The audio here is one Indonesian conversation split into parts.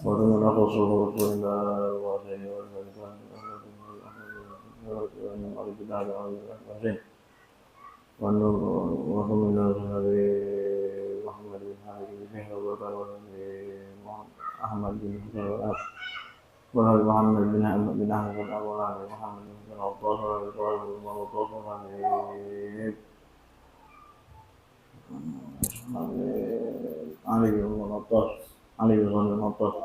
ومن أخصه إلى الوالدين والوالدان ومن النبي محمد بن علي بن أبي أحمد بن وهل محمد بن أحمد بن أبو علي محمد بن عطاس علي بن عطاس علي بن عطاس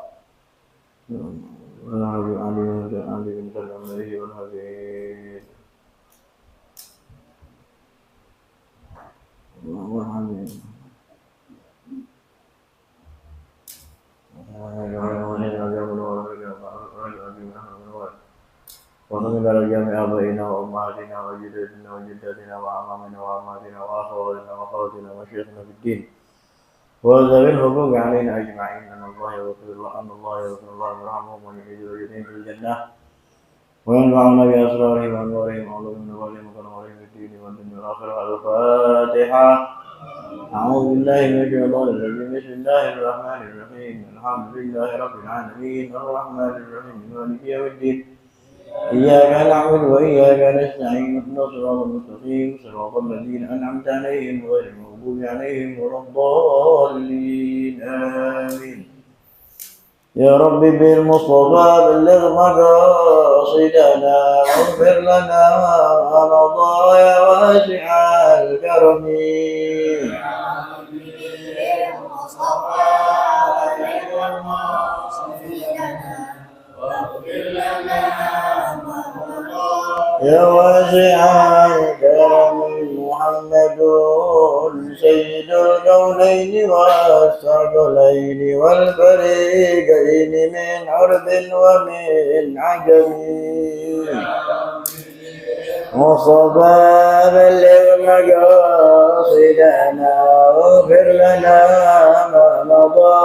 علي بن سلام عليه والحبيب ومن جميع آبائنا وأمهاتنا وجداتنا وجداتنا وأعمامنا وأعماتنا وأخواتنا وأخواتنا وشيخنا في الدين وذوي الحقوق علينا أجمعين أن الله يغفر الله ويرحمهم ويحيي ويدين في الجنة وينفعنا بأسرارهم وأنوارهم وعلومهم وفضلهم وكرمهم في الدين والدنيا والآخرة. الفاتحة. أعوذ بالله من الشيطان الرجيم. بسم الله الرحمن الرحيم. الحمد لله رب العالمين الرحمن الرحيم مالك يوم الدين إياك نعبد وإياك نستعين اهدنا الصراط المستقيم صراط الذين أنعمت عليهم غير المغضوب عليهم ولا الضالين آمين. يا رب بالمصطفى بلغ مقاصدنا واغفر لنا ما مضى يا واسع الكرم. يا واسع الكرم محمد سيد الكونين والثقلين والفريقين من عرب ومن عجم. مصطفى بلغ مقاصدنا واغفر لنا ما مضى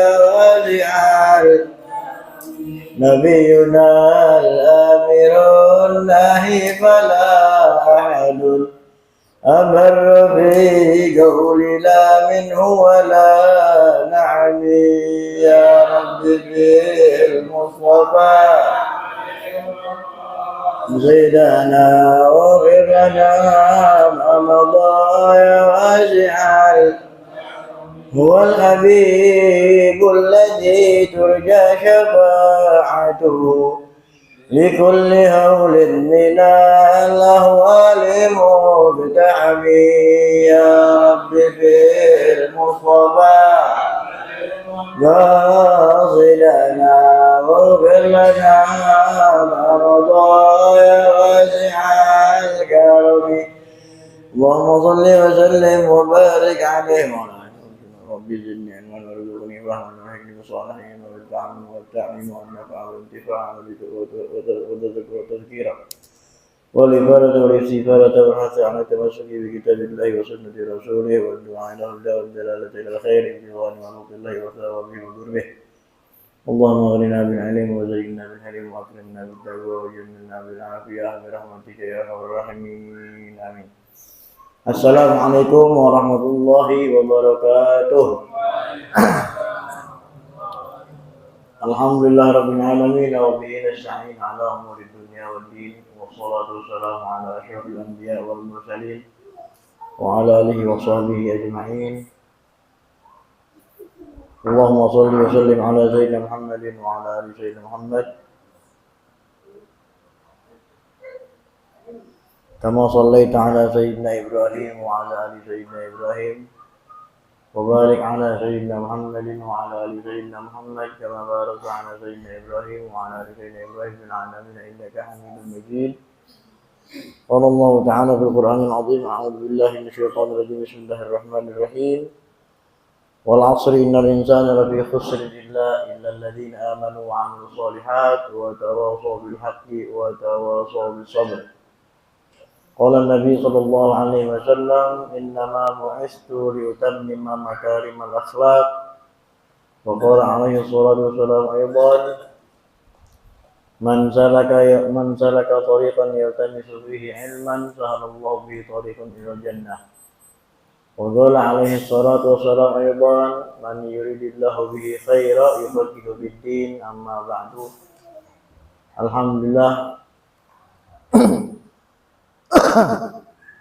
يا واسع نبينا الأمير الناهي فلا أحد أمر في قول لا منه ولا نعم. يا رب بالمصطفى زدنا واغفر لنا ما مضى يا واسع هو الحبيب الذي ترجى شفاعته لكل هول من الأهوال مبتعم. يا رب بالمصطفى واصلنا واغفر لنا ما مضى يا واسع الكرم. اللهم صل وسلم وبارك عليه رب زدني علما وارزقني فهما واهدني بصالحين والتعلم والتعليم والنفع والانتفاع وتذكيرا والإفادة والاستفادة والحث على التمسك بكتاب الله وسنة رسوله والدعاء إلى الهدى والدلالة إلى الخير ابتغاء مرضات الله وثوابه وقربه. اللهم اغننا بالعلم وزينا بالحلم واكرمنا بالتقوى وجملنا بالعافية برحمتك يا ارحم الراحمين آمين. Assalamualaikum warahmatullahi wabarakatuh. Alhamdulillah rabbil alamin wa bihi nasta'in ala umuri dunya waddin wassalatu wassalamu ala asyrafil anbiya wal mursalin wa ala alihi wa sahbihi ajma'in. Allahumma shalli wa sallim ala sayyidina Muhammadin wa ala ali sayyidina Muhammad كما صليت على سيدنا إبراهيم وعلى آل سيدنا إبراهيم وبارك على سيدنا محمد وعلى آل سيدنا محمد كما باركت على سيدنا إبراهيم وعلى آل سيدنا إبراهيم في العالمين إنك حميد مجيد. قال الله تعالى في القرآن العظيم أعوذ بالله من الشيطان الرجيم بسم الله الرحمن الرحيم والعصر إن الإنسان لفي خسر إلا الذين آمنوا وعملوا الصالحات وتواصوا بالحق وتواصوا بالصبر. قال النبي صلى الله عليه وسلم إنما بعثت لأتمم مكارم الأخلاق. وقال عليه الصلاة والسلام أيضا من سلك طريقا يلتمس فيه علما سهل الله به طريقا إلى الجنة. wa qala alaihi salatu wassalam aydan man yuridillahu bihi khaira yufaqihu fid-din. Amma ba'du. Alhamdulillah,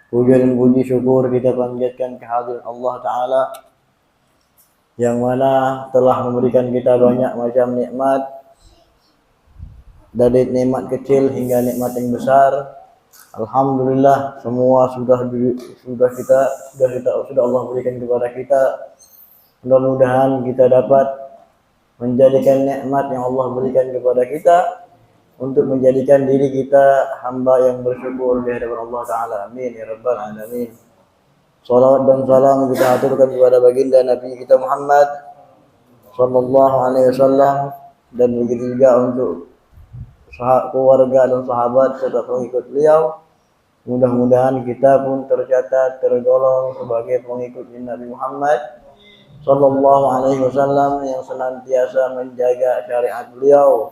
puja dan puji syukur kita panjatkan kehadirat Allah Ta'ala yang mana telah memberikan kita banyak macam nikmat, dari nikmat kecil hingga nikmat yang besar. Alhamdulillah, semua sudah Allah berikan kepada kita. Mudah-mudahan kita dapat menjadikan nikmat yang Allah berikan kepada kita untuk menjadikan diri kita hamba yang bersyukur di hadapan Allah Ta'ala. Amin ya rabbal alamin. Salawat dan salam kita aturkan kepada baginda Nabi kita Muhammad sallallahu alaihi wasallam, dan begitu juga untuk keluarga dan sahabat serta pengikut beliau. Mudah-mudahan kita pun tercatat tergolong sebagai pengikut Nabi Muhammad sallallahu alaihi wasallam yang senantiasa menjaga syariat beliau,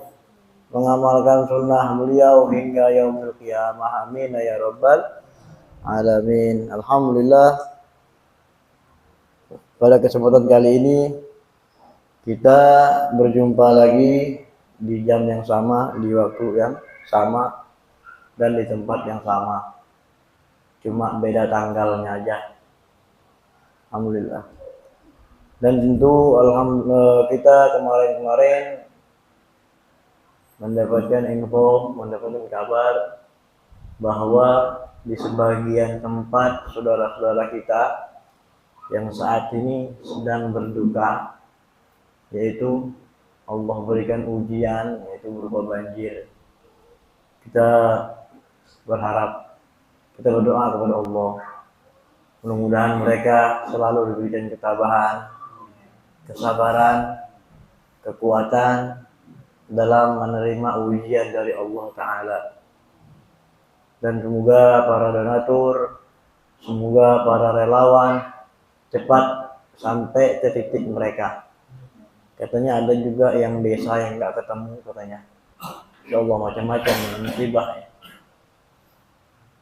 mengamalkan sunnah beliau hingga yaumul qiyamah. Amin ya rabbal alamin. Alhamdulillah, pada kesempatan kali ini kita berjumpa lagi di jam yang sama, di waktu yang sama, dan di tempat yang sama. Cuma beda tanggalnya aja. Alhamdulillah. Dan tentu alhamdulillah kita kemarin mendapatkan kabar bahwa di sebagian tempat saudara-saudara kita yang saat ini sedang berduka, yaitu Allah berikan ujian, yaitu berupa banjir. Kita berdoa kepada Allah, mudah-mudahan mereka selalu diberikan ketabahan, kesabaran, kekuatan dalam menerima ujian dari Allah Ta'ala. Dan semoga para donatur, semoga para relawan cepat sampai ke titik mereka. Katanya ada juga yang desa yang nggak ketemu katanya. Ya Allah, macam-macam musibah.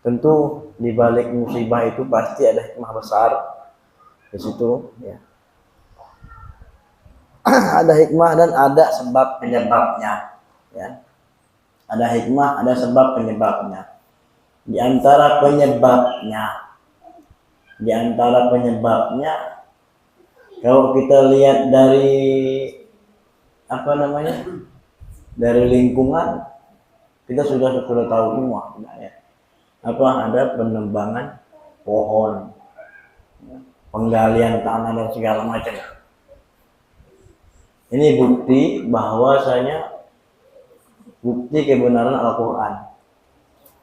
Tentu di balik musibah itu pasti ada hikmah besar di situ, ya. Ada hikmah dan ada sebab penyebabnya, ya. Ada hikmah, ada sebab penyebabnya. Di antara penyebabnya, kalau kita lihat dari dari lingkungan, kita sudah tahu semua, ya. Ada penebangan pohon, penggalian tanah dan segala macam. Ini bukti kebenaran Al-Quran,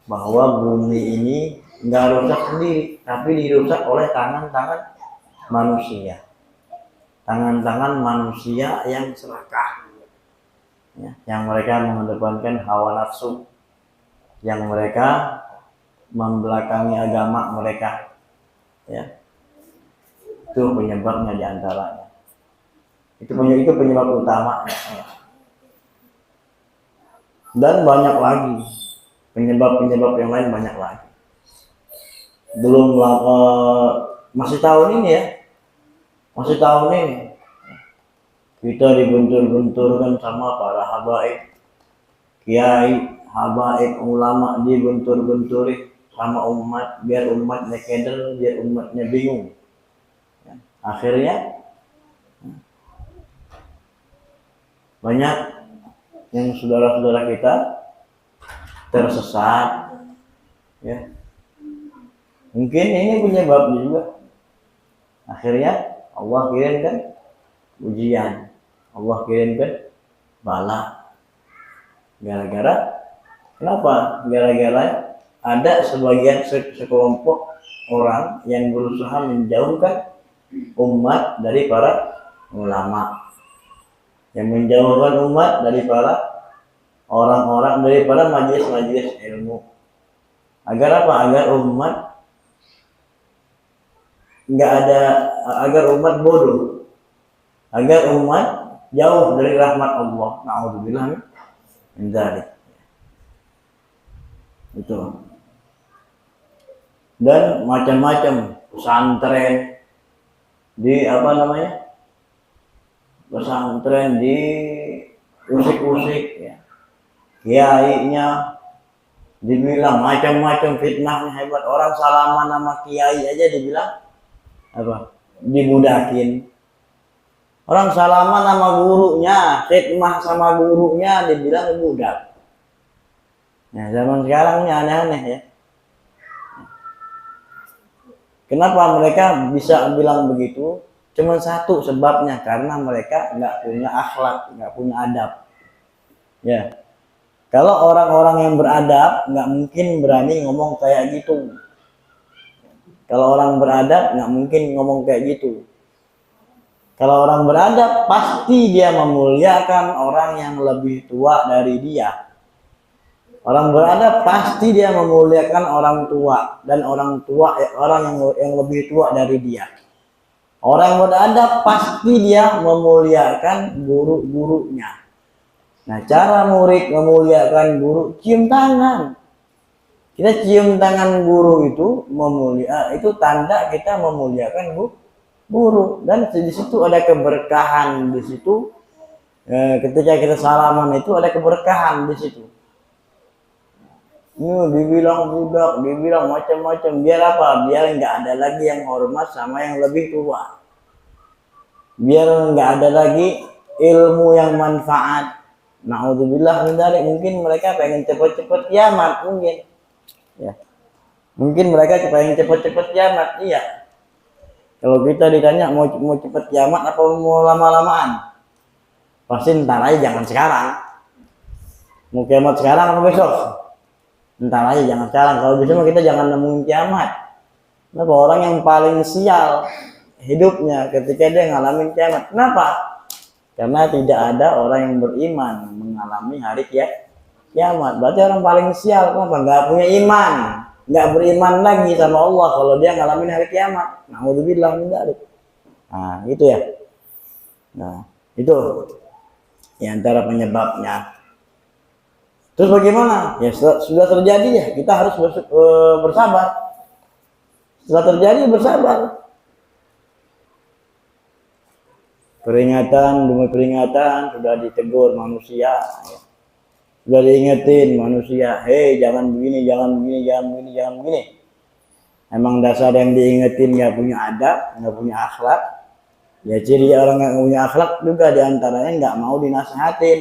bahwa bumi ini nggak rusak sendiri, tapi dirusak oleh tangan-tangan manusia yang serakah, ya, yang mereka mengedepankan hawa nafsu, yang mereka membelakangi agama mereka, ya. Itu penyebabnya diantaranya. Itu penyebab utama, ya. Dan banyak lagi penyebab yang lain, banyak lagi. Belum masih tahun ini kita dibentur-benturkan sama para habaib, kiai, habaib, ulama, dibentur-benturi sama umat, biar umatnya keder, biar umatnya bingung. Akhirnya banyak yang saudara-saudara kita tersesat, ya. Mungkin ini penyebabnya juga. Akhirnya Allah kirimkan ujian, Allah kirimkan bala. Kenapa? Gara-gara ada sebagian sekelompok orang yang berusaha menjauhkan umat dari para ulama, yang menjauhkan umat dari para orang-orang, dari para majelis-majelis ilmu. Agar apa? Agar umat bodoh, agar umat jauh dari rahmat Allah. Na'udzubillah min dzalik. Itu. Dan macam-macam pesantren, di apa namanya, pesantren di usik-usik ya, kiainya dibilang macam-macam fitnahnya hebat, orang salaman nama kiai aja dibilang apa, dibudakin. Orang salaman sama gurunya, khidmah sama gurunya dibilang budak. Nah, zaman sekarang ini aneh-aneh ya. Kenapa mereka bisa bilang begitu? Cuma satu sebabnya, karena mereka nggak punya akhlak, nggak punya adab. Ya, kalau orang-orang yang beradab nggak mungkin berani ngomong kayak gitu. Kalau orang beradab nggak mungkin ngomong kayak gitu. Kalau orang beradab pasti dia memuliakan orang yang lebih tua dari dia. Orang beradab pasti dia memuliakan orang tua, dan orang tua orang yang lebih tua dari dia. Orang beradab pasti dia memuliakan guru-gurunya. Nah, cara murid memuliakan guru, cium tangan. Kita cium tangan guru itu itu tanda kita memuliakan guru, dan di situ ada keberkahan di situ. Ketika kita salaman itu ada keberkahan di situ. Dibilang budak, dibilang macam-macam, biar apa? Biar nggak ada lagi yang hormat sama yang lebih tua. Biar nggak ada lagi ilmu yang manfaat. Na'udzubillah min dzalik. Mungkin mereka pengen cepet-cepet kiamat, mungkin. Ya. Mungkin mereka pengen cepet-cepet kiamat, iya. Kalau kita ditanya mau cepet kiamat apa mau lama-lamaan, pasti ntar aja, jangan sekarang. Mau kiamat sekarang apa besok? Ntar aja, jangan sekarang. Kalau bisa mah kita jangan nemuin kiamat. Kenapa? Orang yang paling sial hidupnya ketika dia ngalamin kiamat. Kenapa? Karena tidak ada orang yang beriman mengalami hari kiamat. Berarti orang paling sial. Kenapa? Nggak punya iman, nggak beriman lagi sama Allah kalau dia ngalamin hari kiamat. Na'udzubillah min dzalik. Nah, gitu ya. Nah, itu ya antara penyebabnya. Terus bagaimana? Ya sudah terjadi ya, kita harus bersabar. Setelah terjadi bersabar. Peringatan demi peringatan sudah ditegur manusia. Ya. Sudah diingetin manusia, hei jangan begini, jangan begini, jangan begini, jangan begini. Emang dasar yang diingetin nggak punya adab, nggak punya akhlak. Ya ciri orang yang punya akhlak juga diantaranya nggak mau dinasihatin,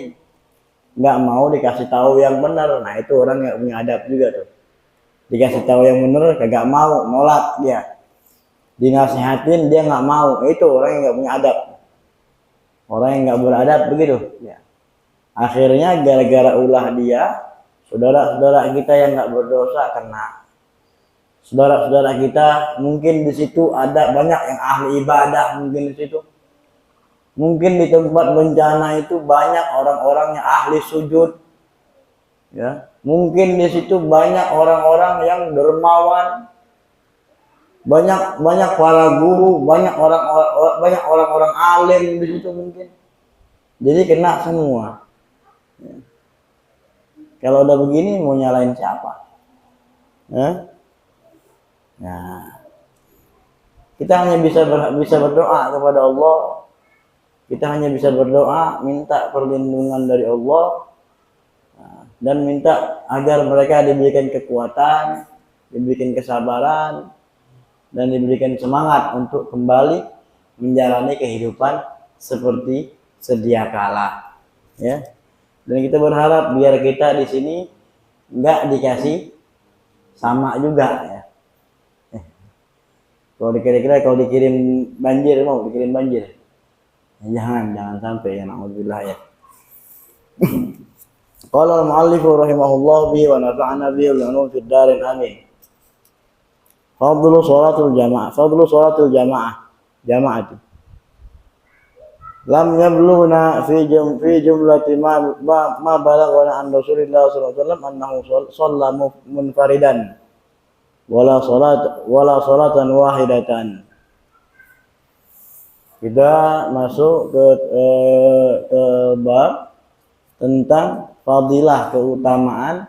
nggak mau dikasih tahu yang benar. Nah itu orang yang punya adab juga tuh. Dikasih tahu yang benar kagak mau, nolak dia. Dinasihatin dia nggak mau, itu orang yang nggak punya adab. Orang yang nggak beradab begitu. Ya. Akhirnya gara-gara ulah dia, saudara-saudara kita yang nggak berdosa kena. Saudara-saudara kita mungkin di situ ada banyak yang ahli ibadah, mungkin di situ. Mungkin di tempat bencana itu banyak orang-orang yang ahli sujud. Ya, mungkin di situ banyak orang-orang yang dermawan. Banyak para guru, banyak orang-orang alim di situ mungkin. Jadi kena semua. Ya. Kalau udah begini mau nyalain siapa? Ya. Nah, kita hanya bisa berdoa kepada Allah. Kita hanya bisa berdoa, minta perlindungan dari Allah, dan minta agar mereka diberikan kekuatan, diberikan kesabaran, dan diberikan semangat untuk kembali menjalani kehidupan seperti sedia kala. Ya. Dan kita berharap biar kita di sini nggak dikasih sama juga ya. Kalau kira-kira kalau dikirim banjir, mau dikirim banjir. Jangan sampai ya, na'udzubillah ya. Qala al-mu'allif rahimahullah bi wa nafa'ana bi wa nunu fid darin amin. Fadlu sholatul jamaah, jamaati. Lam yabluna fi jumlati ma balaghana an Rasulillah sallallahu alaihi wasallam annahu shalla munfaridan wala salatan wahidatan. Kita masuk ke bab tentang fadilah, keutamaan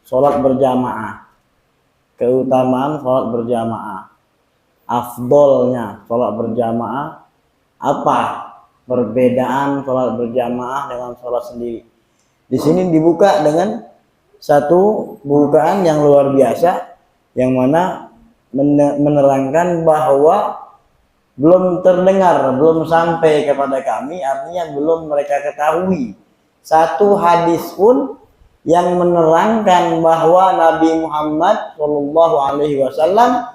sholat berjamaah. Keutamaan sholat berjamaah. afdolnya sholat berjamaah, apa perbedaan sholat berjamaah dengan sholat sendiri. Di sini dibuka dengan satu bukaan yang luar biasa, yang mana menerangkan bahwa belum terdengar, belum sampai kepada kami, artinya belum mereka ketahui satu hadis pun yang menerangkan bahwa Nabi Muhammad Shallallahu Alaihi Wasallam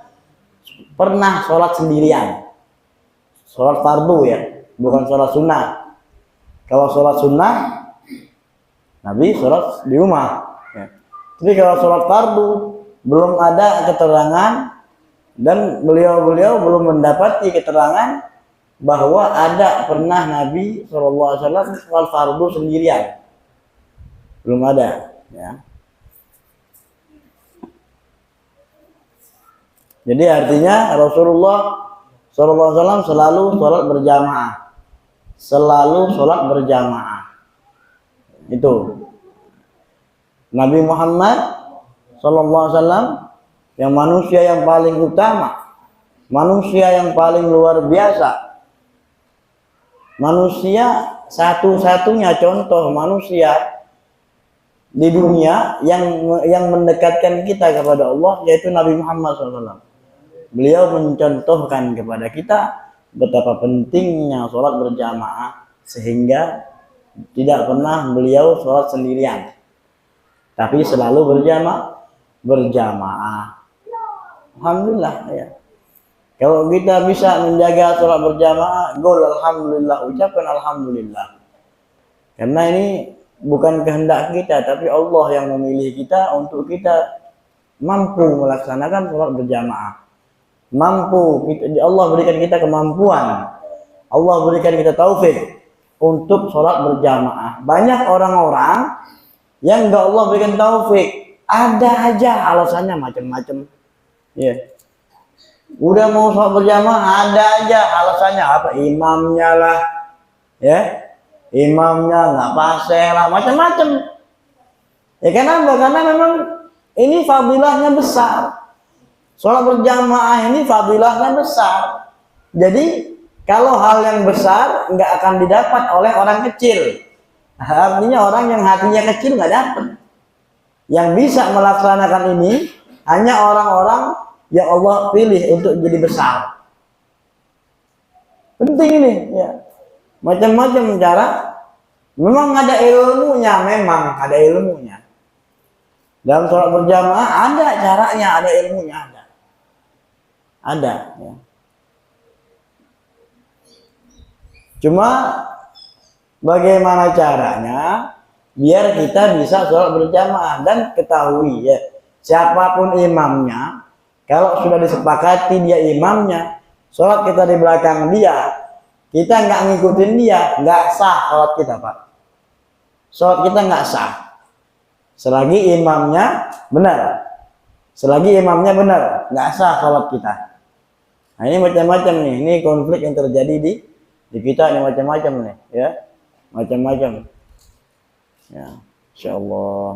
pernah sholat sendirian, sholat fardu ya, bukan sholat sunnah. Kalau sholat sunnah, Nabi sholat di rumah. Ya. Tapi kalau sholat fardu belum ada keterangan, dan beliau belum mendapati keterangan bahwa ada pernah Nabi SAW sholat fardu sendirian, belum ada. Ya. Jadi artinya Rasulullah SAW selalu sholat berjamaah, selalu sholat berjamaah. Itu Nabi Muhammad SAW yang manusia yang paling utama, manusia yang paling luar biasa, manusia satu-satunya contoh manusia di dunia yang mendekatkan kita kepada Allah, yaitu Nabi Muhammad SAW. Beliau mencontohkan kepada kita betapa pentingnya sholat berjamaah, sehingga tidak pernah beliau sholat sendirian, tapi selalu berjamaah. Alhamdulillah ya. Kalau kita bisa menjaga sholat berjamaah, gol alhamdulillah, ucapkan alhamdulillah. Karena ini bukan kehendak kita, tapi Allah yang memilih kita untuk kita mampu melaksanakan sholat berjamaah. Mampu, Allah berikan kita kemampuan, Allah berikan kita taufik untuk sholat berjamaah. Banyak orang-orang yang enggak Allah berikan taufik, ada aja alasannya macam-macam. Ya, udah mau sholat berjamaah ada aja alasannya, apa imamnya lah, ya, imamnya nggak paseh lah, macam-macam. Ya kenapa? Karena memang ini fadilahnya besar. Sholat berjamaah ini fadilahnya besar. Jadi kalau hal yang besar nggak akan didapat oleh orang kecil. Artinya orang yang hatinya kecil nggak dapat. Yang bisa melaksanakan ini hanya orang-orang yang Allah pilih untuk jadi besar. Penting ini ya. Macam-macam cara. Memang ada ilmunya, memang ada ilmunya. Dalam sholat berjamaah ada caranya, ada ilmunya, ada ya. Cuma bagaimana caranya biar kita bisa sholat berjamaah, dan ketahui ya, siapapun imamnya, kalau sudah disepakati dia imamnya, sholat kita di belakang dia, kita nggak ngikutin dia, nggak sah sholat kita, Pak. Sholat kita nggak sah selagi imamnya benar. Selagi imamnya benar, nggak sah sholat kita. Nah ini macam-macam nih, ini konflik yang terjadi di kita ini macam-macam nih, ya, macam-macam. Ya, insyaallah.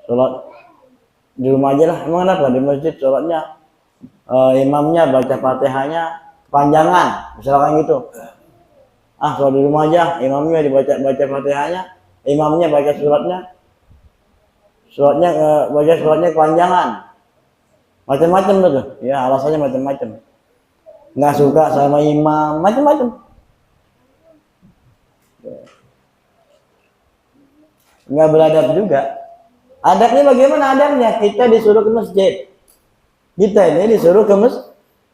Sholat di rumah aja lah. Emang kenapa di masjid sholatnya imamnya baca fatihahnya kepanjangan, misalkan gitu. Sholat di rumah aja, imamnya baca fatihahnya, imamnya baca suratnya kepanjangan. Macam-macam tuh, ya alasannya macam-macam. Nggak suka sama imam, macam-macam. Nggak beradab juga. Adabnya bagaimana adabnya? Kita disuruh ke masjid. Kita ini disuruh ke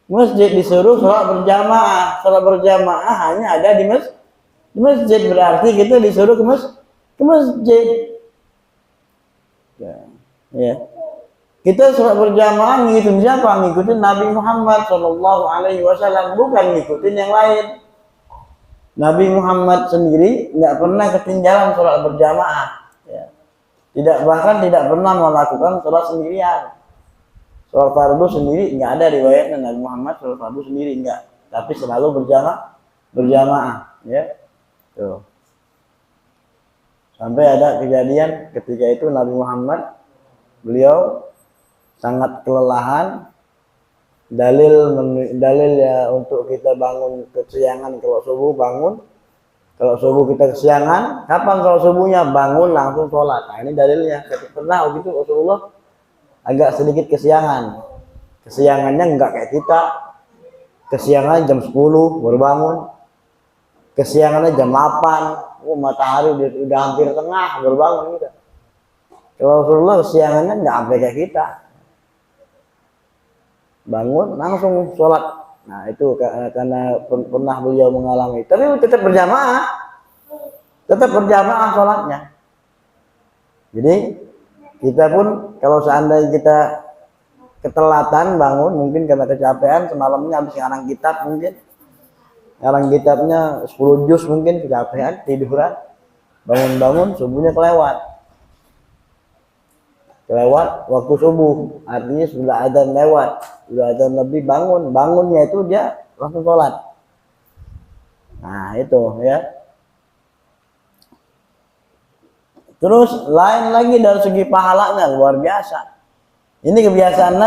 masjid, disuruh sholat berjamaah. Sholat berjamaah hanya ada di masjid. Berarti kita disuruh ke masjid. Ya. Kita sholat berjamaah ngikutin siapa? Ngikutin Nabi Muhammad SAW, bukan ngikutin yang lain. Nabi Muhammad sendiri nggak pernah ketinggalan sholat berjamaah. Ya. Bahkan tidak pernah melakukan sholat sendirian. Sholat fardu sendiri nggak ada riwayatnya Nabi Muhammad sholat fardu sendiri, nggak. Tapi selalu berjamaah. Ya. Tuh. Sampai ada kejadian ketika itu Nabi Muhammad beliau sangat kelelahan. Dalil ya untuk kita bangun kesiangan kalau subuh bangun. Kalau subuh kita kesiangan, kapan kalau subuhnya bangun langsung sholat. Nah ini dalilnya. Pernah begitu Rasulullah agak sedikit kesiangan. Kesiangannya enggak kayak kita. Kesiangan jam 10 baru bangun. Kesiangannya jam 8. Oh, matahari udah hampir tengah baru bangun gitu. Kalau Rasulullah kesiangannya enggak sampai kayak kita. Bangun langsung sholat. Nah itu karena pernah beliau mengalami. Tapi tetap berjamaah sholatnya. Jadi kita pun kalau seandainya kita ketelatan bangun, mungkin karena kecapean semalamnya habis ngarang kitab, mungkin ngarang kitabnya 10 juz, mungkin kecapean tiduran, bangun subuhnya kelewat waktu subuh, artinya sudah adzan lewat, sudah adzan lebih, bangunnya itu dia langsung sholat. Nah itu ya. Terus lain lagi dari segi pahalanya luar biasa. Ini kebiasaan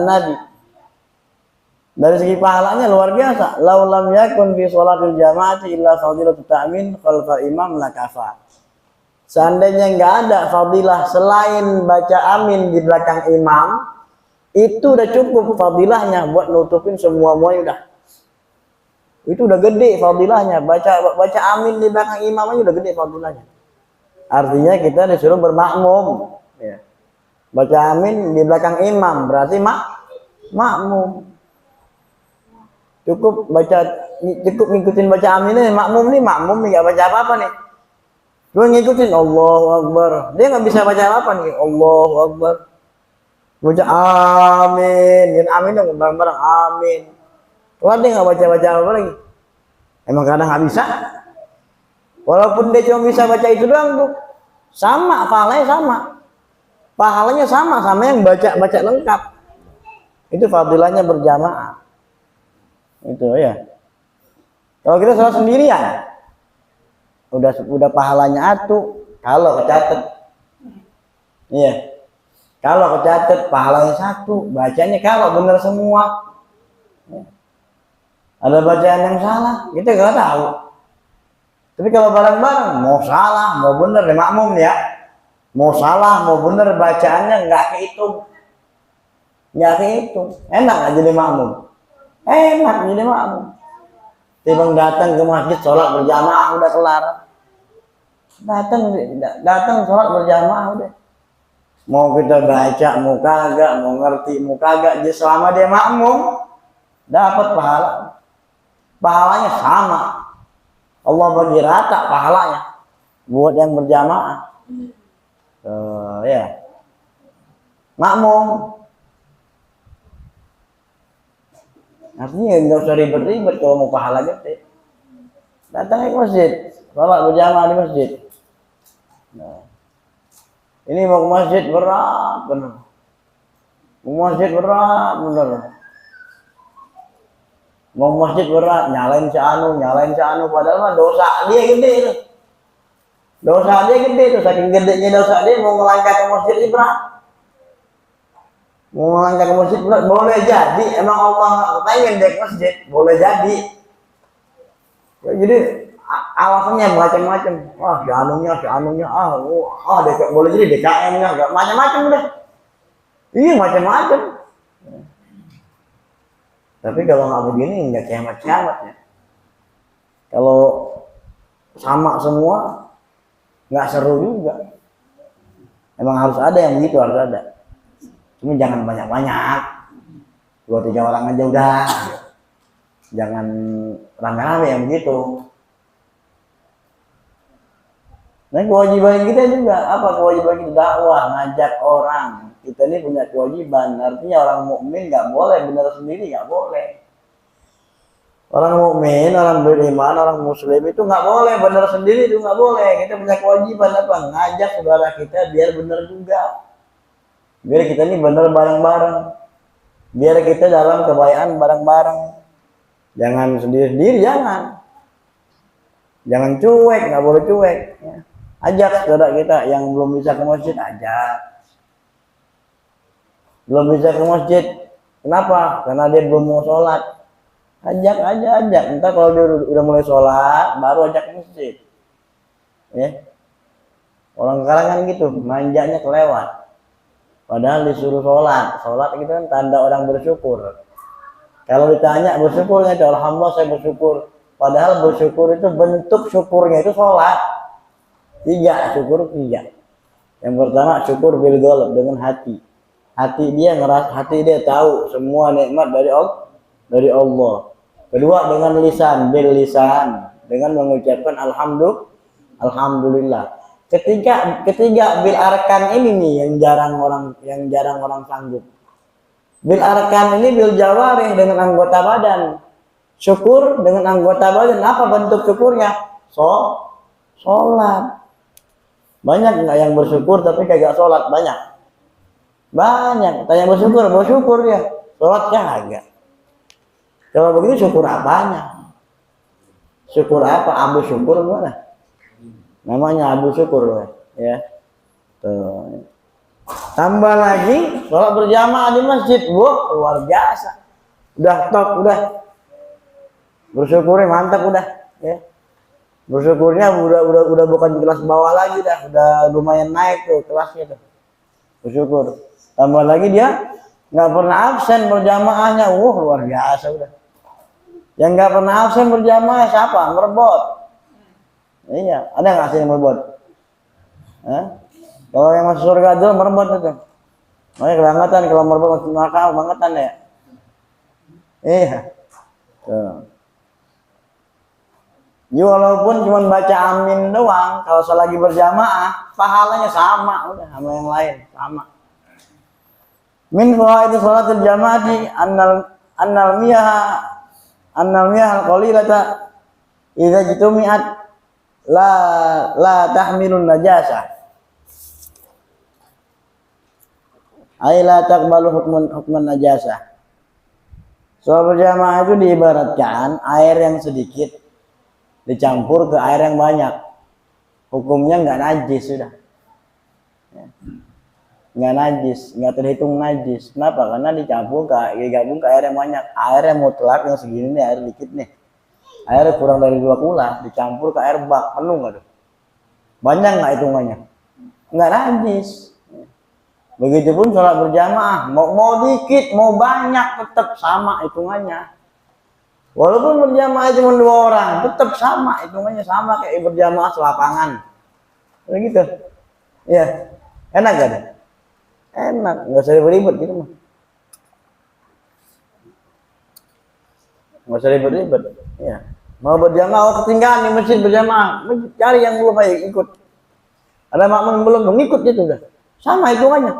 Nabi. Dari segi pahalanya luar biasa. Laulam yakun fi sholatil jamaati illa fadilatut ta'min khalfa imam lakafa. Seandainya nggak ada fadilah selain baca amin di belakang imam, itu udah cukup fadilahnya buat nutupin semuanya udah. Itu udah gede fadilahnya. Baca amin di belakang imam aja udah gede fadilahnya. Artinya kita disuruh bermakmum. Ya. Baca amin di belakang imam berarti makmum. Cukup ngikutin baca amin ini makmum nih nggak baca apa-apa nih. Gue ngikutin Allahu Akbar. Dia nggak bisa baca apa nih. Allahu Akbar. Baca amin. Dan amin dong bareng-bareng amin. Kalau dia nggak baca apa lagi. Emang kadang nggak bisa. Walaupun dia cuma bisa baca itu doang tuh. Sama, pahalanya sama yang baca lengkap. Itu fadilahnya berjamaah. Itu ya. Kalau kita sholat sendirian, udah pahalanya atuh kalau kecatet. Iya. Kalau kecatet pahalanya 1, bacanya kalau benar semua. Ya. Ada bacaan yang salah, kita nggak tahu. Tapi kalau bareng-bareng, mau salah, mau benar, makmum ya. Mau salah, mau benar, bacaannya nggak kehitung. Enak nggak jadi makmum? Enak jadi makmum. Tiba datang ke masjid, sholat berjamaah udah kelar. Datang sholat berjamaah udah. Mau kita baca, mau kagak, mau ngerti, mau kagak, dia selama dia makmum, dapat pahala. Pahalanya sama. Allah bagi rata pahalanya buat yang berjamaah. Ya. Makmum. Artinya nggak usah ribet-ribet kalau mau pahala gede. Datang ke masjid, sholat berjamaah di masjid. Nah, ini mau ke masjid berat bener. Mau masjid berat, nyalain si anu, padahal mah dosa dia gede tuh. Saking gedenya dosa dia mau melangkah ke masjid ini berat. Boleh jadi, emang Allah nggak pengen dia ke masjid, boleh jadi. Ya, jadi alasannya macam-macam. Si anunya, boleh jadi DKM-nya, macam-macam deh. Iya macam-macam. Tapi kalau nggak begini nggak kiamat-kiamat ya. Kalau sama semua nggak seru juga. Emang harus ada yang begitu, harus ada. Cuma jangan banyak-banyak. 2-3 orang aja udah. Jangan rame-rame yang begitu. Nah kewajiban kita juga apa? Kewajiban kita dakwah, ngajak orang. Kita ini punya kewajiban. Artinya orang mukmin nggak boleh benar sendiri, nggak boleh. Orang mukmin, orang beriman, orang muslim itu nggak boleh benar sendiri, itu nggak boleh. Kita punya kewajiban apa? Ngajak saudara kita biar benar juga. Biar kita ini benar bareng-bareng. Biar kita dalam kebaikan bareng-bareng. Jangan sendiri-sendiri, jangan. Jangan cuek, nggak boleh cuek. Ya. Ajak saudara kita yang belum bisa ke masjid, ajak. belum bisa ke masjid. Kenapa? Karena dia belum mau sholat. Ajak aja, ajak. Entar kalau dia udah mulai sholat, baru ajak ke masjid. Ya. Orang sekarang kan gitu, manjanya kelewat. Padahal disuruh sholat. Sholat itu kan tanda orang bersyukur. Kalau ditanya bersyukurnya itu, alhamdulillah saya bersyukur. Padahal bersyukur itu bentuk syukurnya itu sholat. 3, syukur 3. Yang pertama syukur bil qalb, dengan hati. Hati dia ngeras, hati dia tahu semua nikmat dari Allah, dari Allah. Kedua dengan lisan, bil lisan, dengan mengucapkan alhamdulillah. Ketiga bil arkan ini nih yang jarang orang sanggup. Bil arkan ini bil jawarih, dengan anggota badan. Syukur dengan anggota badan. Apa bentuk syukurnya? Sholat. Banyak nggak yang bersyukur tapi kagak sholat? Banyak. Tanya bersyukur ya. Sholat kagak. Kalau begitu syukur apanya? Syukur apa? Abu syukur mana? Namanya abu syukur ya. Tuh. Tambah lagi sholat berjamaah di masjid. Wah, luar biasa. Udah top, udah. Bersyukurnya mantap udah, ya. Bersyukurnya udah bukan kelas bawah lagi dah, udah lumayan naik tuh kelasnya tuh. Bersyukur. Tambah lagi dia nggak pernah absen berjamaahnya. Wah, luar biasa udah. Yang nggak pernah absen berjamaah siapa? Merebot. Iya, ada nggak sih yang merebot? Kalau yang masuk surga dulu merebot itu. Makanya kebangetan kalau merebot masuk neraka kebangetan ya. Iya. Tuh. Ya walaupun cuma baca amin doang, kalau selagi berjamaah pahalanya sama udah sama yang lain, sama. Min fawaid sholatul jamaati annal miyah qalilata idza jitumiat la tahmilun najasah. Ai la taqbalu hukman najasah. Sholat berjamaah itu diibaratkan air yang sedikit dicampur ke air yang banyak, hukumnya nggak najis sudah, nggak najis, nggak terhitung najis. Kenapa? Karena digabung ke air yang banyak. Air yang mutlak yang segini nih, air dikit nih, air kurang dari 2 kula dicampur ke air bak penuh nggak tuh? Banyak nggak hitungannya? Nggak najis. Begitupun sholat berjamaah, mau dikit mau banyak tetap sama hitungannya. Walaupun berjamaah cuma 2 orang, tetap sama hitungannya, sama kayak berjamaah selapangan. Begitu. Iya. Enak gak deh? Enak, nggak usah ribet-ribet gitu mah. Nggak usah ribet-ribet. Iya. Mau berjamaah ketinggalan di masjid berjamaah, cari yang belum aja ikut. Ada makmum belum ngikut gitu udah. Sama hitungannya.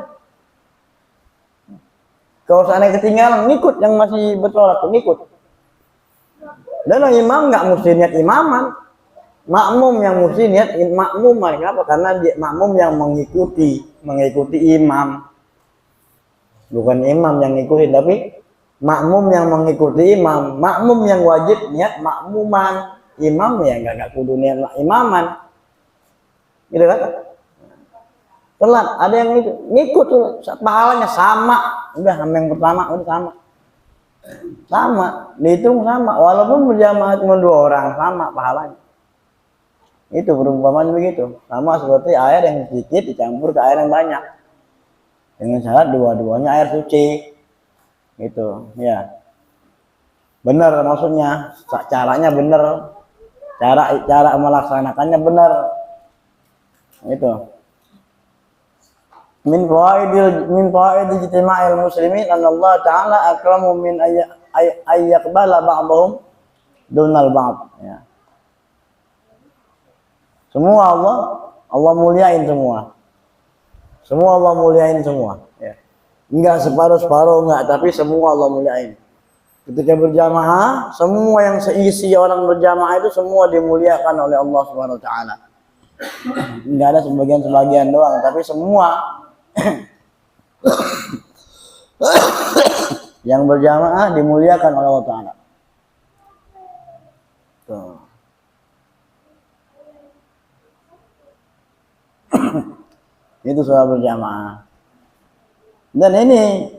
Kalau seandainya ketinggalan, ngikut yang masih bersolat tuh ngikut. Dan imam nggak mesti niat imaman, makmum yang mesti niat makmuman. Kenapa? Karena dia makmum yang mengikuti imam, bukan imam yang ngikutin, tapi makmum yang mengikuti imam. Makmum yang wajib niat makmuman, imam ya nggak kudu niat imaman, gitu kan? Telat, ada yang ngikut tuh, pahalanya sama, udah sama yang pertama udah sama, dihitung sama, walaupun berjamaah cuma 2 orang, sama pahalanya. Itu perumpamaan begitu, sama seperti air yang sedikit dicampur ke air yang banyak, dengan syarat dua-duanya air suci, gitu, ya. Benar maksudnya, caranya benar, cara melaksanakannya benar, itu. Min fawaid ijtima'il muslimin anna Allah Ta'ala akramu min ayyaqbala ba'dhum dunal ba'd, ya. Semua Allah muliain semua. Semua Allah muliain semua, ya. Enggak separuh-separuh enggak, tapi semua Allah muliain. Ketika berjamaah, semua yang seisi orang berjamaah itu semua dimuliakan oleh Allah Subhanahu wa taala. Enggak ada sebagian-sebagian doang, tapi semua yang berjamaah dimuliakan oleh Allah Ta'ala. Tuh. Itu sholat berjamaah. Dan ini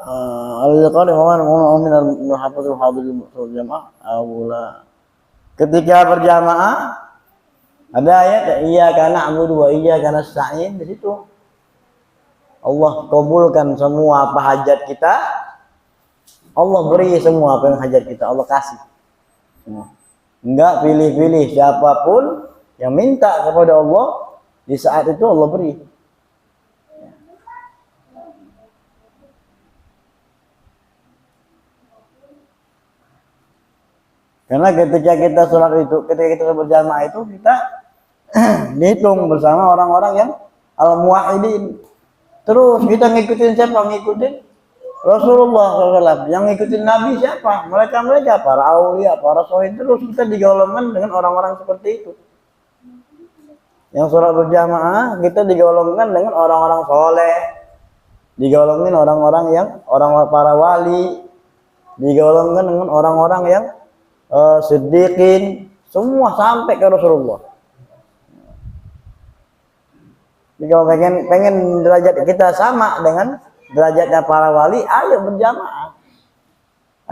al-qari min al-hafaظul hadirul jamaah awla. Ketika berjamaah ada ayat iyyaka na'budu wa iyyaka nasta'in, di situ Allah kabulkan semua apa hajat kita. Allah beri semua apa yang hajat kita, Allah kasih. Enggak pilih-pilih siapapun yang minta kepada Allah, di saat itu Allah beri. Karena ketika kita sholat itu, ketika kita berjamaah itu, kita dihitung bersama orang-orang yang al-muwahhidin. Terus kita ngikutin siapa? Ngikutin Rasulullah SAW. Yang ngikutin Nabi siapa? Mereka para aulia, para sohid. Terus kita digolongkan dengan orang-orang seperti itu. Yang sholat berjamaah kita digolongkan dengan orang-orang soleh, digolongin orang-orang yang para wali, digolongkan dengan orang-orang yang siddiqin, semua sampai ke Rasulullah. Jadi kalau pengen derajat kita sama dengan derajatnya para wali, ayo berjamaah.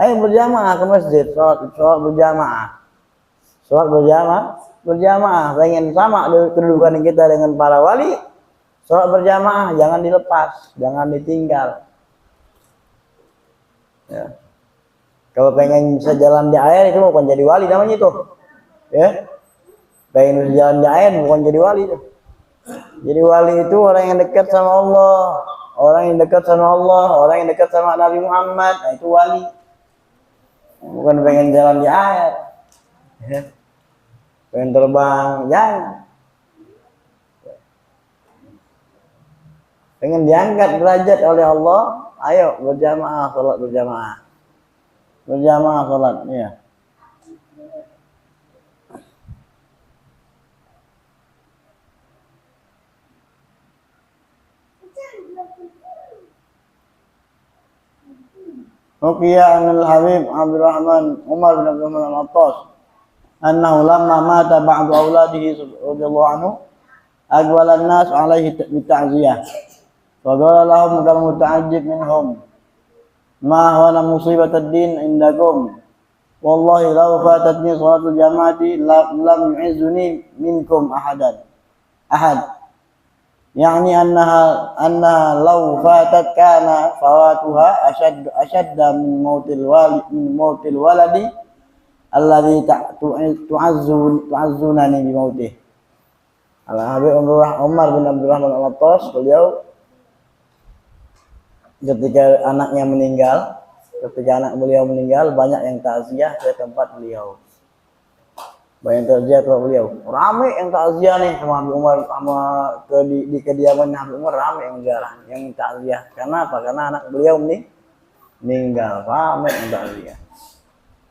Ayo berjamaah ke masjid, sholat berjamaah. Sholat berjamaah. Pengen sama kedudukan kita dengan para wali, sholat berjamaah, jangan dilepas, jangan ditinggal. Ya. Kalau pengen bisa jalan di air itu bukan jadi wali namanya itu. Ya. Pengen bisa jalan di air bukan jadi wali itu. Jadi wali itu orang yang dekat sama Allah, orang yang dekat sama Allah, orang yang dekat sama Nabi Muhammad, nah itu wali. Bukan pengen jalan di air. Ya. Pengen terbang, jangan. Pengen diangkat derajat oleh Allah, ayo berjamaah, sholat berjamaah. Berjamaah sholat, ya. Ruqiyah al-Habib Abdurrahman Umar bin Abdurrahman al-Attas annahu lamma mata ba'du auladihi radhiyallahu anhu aqbala an-nas alaihi bita'ziyah wa qala lahum kal muta'ajjib minhum ma huwa musibat ad-din indakum wallahi law fatatni salatul jamaati lam yu'izzuni minkum ahad يعني أنها لو فاتت كان فواتها أشد من موت الولد الذي تعزونني بموته. Al-Habib Umar bin Abdurrahman al-Attas, beliau ketika anak beliau meninggal banyak yang takziah ke tempat beliau. Banyak takziah ke beliau. Ramai yang takziah nih sama Habib Umar, di kediaman Habib Umar ramai yang ziarah, yang takziah. Karena apa? Karena anak beliau meninggal. Ramai yang takziah.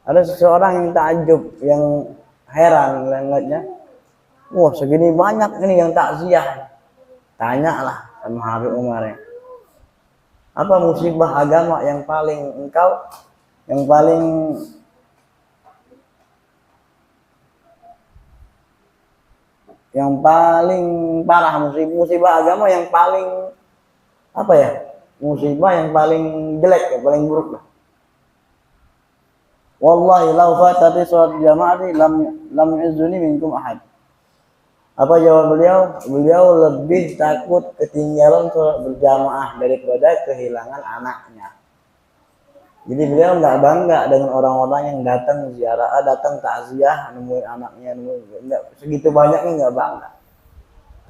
Ada seseorang yang takjub, yang heran ngeliatnya. Wah, segini banyak ini yang takziah. Tanyalah sama Habib Umar ya. Apa musibah agama yang paling parah, musibah agama yang paling apa ya? Musibah yang paling jelek, yang paling buruk lah. Wallahi law fatati sholat jamaati lam yu'izzuni minkum ahad. Apa jawab beliau? Beliau lebih takut ketinggalan sholat berjamaah daripada kehilangan anaknya. Jadi beliau nggak bangga dengan orang-orang yang datang ziarah, datang takziah, nemuin anaknya, enggak segitu banyaknya nggak bangga.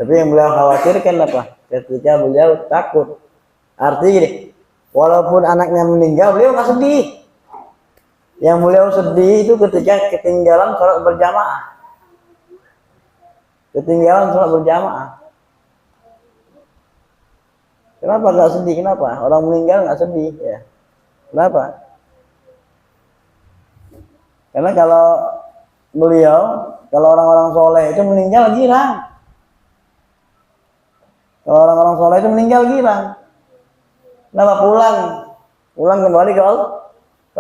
Tapi yang beliau khawatirkan apa? Ketika beliau takut. Artinya gini, walaupun anaknya meninggal, beliau nggak sedih. Yang beliau sedih itu ketika ketinggalan sholat berjamaah. Ketinggalan sholat berjamaah. Kenapa nggak sedih? Kenapa? Orang meninggal nggak sedih ya. Kenapa? Karena kalau orang-orang soleh itu meninggal girang. Kalau orang-orang soleh itu meninggal girang. Kenapa pulang kembali ke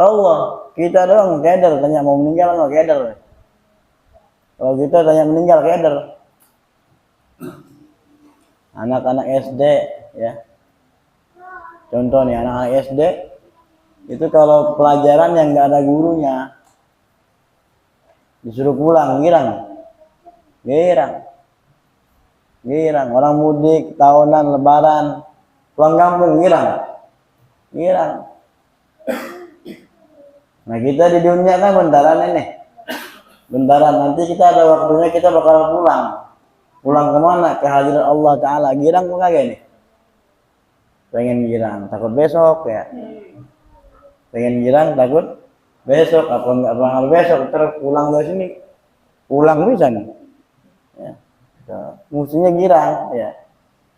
Allah? Kita doang keder, tanya mau meninggal nggak keder. Kalau kita tanya meninggal keder. Anak-anak SD ya. Contoh nih anak-anak SD itu kalau pelajaran yang nggak ada gurunya disuruh pulang girang. Orang mudik, tahunan, lebaran, pulang kampung girang. Nah kita di dunia kan bentaran ini. Bentaran, nanti kita ada waktunya kita bakal pulang. Pulang kemana? Ke hadirat Allah Ta'ala. Girang kok kagak nih? Pengen girang, takut besok ya. Pengen girang, takut besok. Apa enggak bakal besok, terus pulang dari sini. Pulang bisa nih. Ya. Musuhnya girang ya.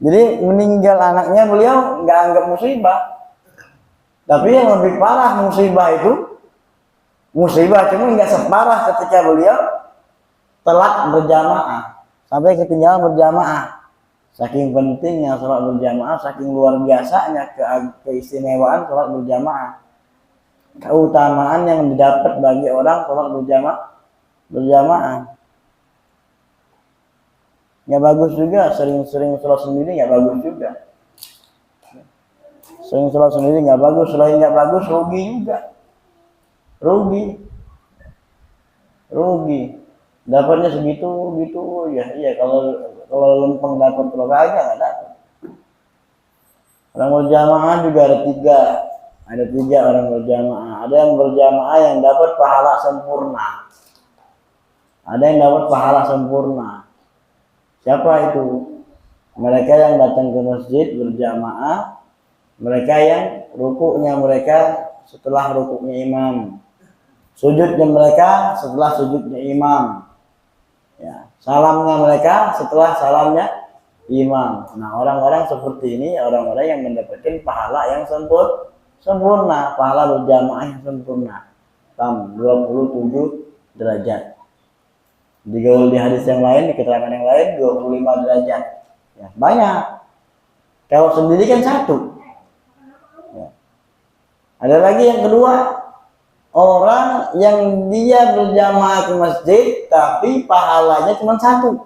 Jadi meninggal anaknya beliau nggak anggap musibah. Tapi yang lebih parah musibah itu, musibah cuma nggak separah ketika beliau telat berjamaah sampai ketinggalan berjamaah. Saking pentingnya sholat berjamaah, saking luar biasanya keistimewaan sholat berjamaah, keutamaan yang didapat bagi orang sholat berjamaah. Nggak bagus juga sering-sering sholat sendiri, nggak bagus juga. Sering sholat sendiri nggak bagus, selain nggak bagus rugi juga. Rugi. Dapatnya segitu gitu ya. Iya kalau lempeng dapat, kalau kagak nggak dapat. Orang berjamaah juga ada tiga orang berjamaah. Ada yang berjamaah yang dapat pahala sempurna. Siapa itu? Mereka yang datang ke masjid berjamaah, mereka yang rukuknya mereka setelah rukuknya imam, sujudnya mereka setelah sujudnya imam, ya, salamnya mereka setelah salamnya imam. Nah orang-orang seperti ini orang-orang yang mendapatkan pahala yang sempurna, pahala berjamaah yang sempurna, 27 derajat. Digaul di hadis yang lain, di keterangan yang lain 25 derajat. Ya, banyak. Kalau sendiri kan 1. Ya. Ada lagi yang kedua, orang yang dia berjamaah ke masjid tapi pahalanya cuma 1.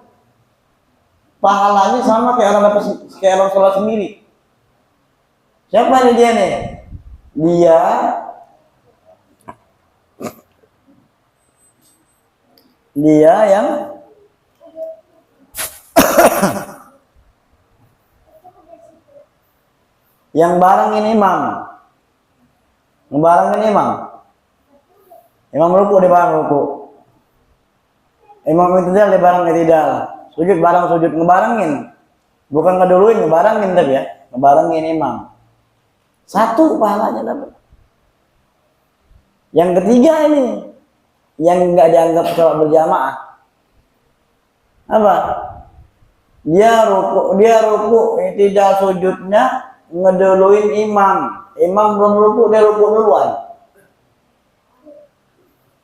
Pahalanya sama kayak orang sholat sendiri. Siapa nih dia nih? Dia yang yang barengin imam. Imam ruku di bareng ruku. Imam itidal di bareng itidal. Sujud bareng sujud, ngebarengin. Bukan ngeduluin, ngebarengin tapi ya. Ngebarengin imam. 1 pahalanya dapat. Yang ketiga ini yang nggak dianggap sholat berjamaah apa? Dia ruku tidak sujudnya ngeduluin imam belum ruku, dia ruku duluan.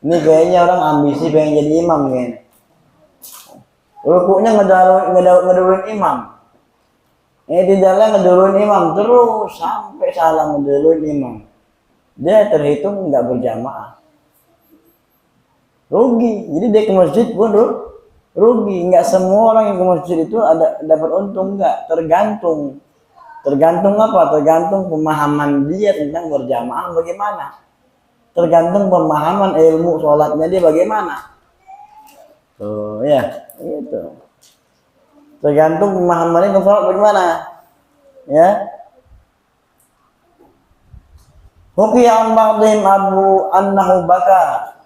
Ini kayaknya orang ambisi pengen jadi imam kayaknya. Rukunya ngeduluin imam, ini tidaklah ngeduluin imam terus sampai salah ngeduluin imam, dia terhitung nggak berjamaah. Rugi. Jadi dia ke masjid pun rugi. Nggak semua orang yang ke masjid itu dapat untung, nggak. Tergantung apa? Tergantung pemahaman dia tentang berjamaah bagaimana. Tergantung pemahaman ilmu sholatnya dia bagaimana. Tuh ya, itu. Tergantung pemahamannya tentang sholat bagaimana. Ya. Hukiya ba'dihim abu annahu baka.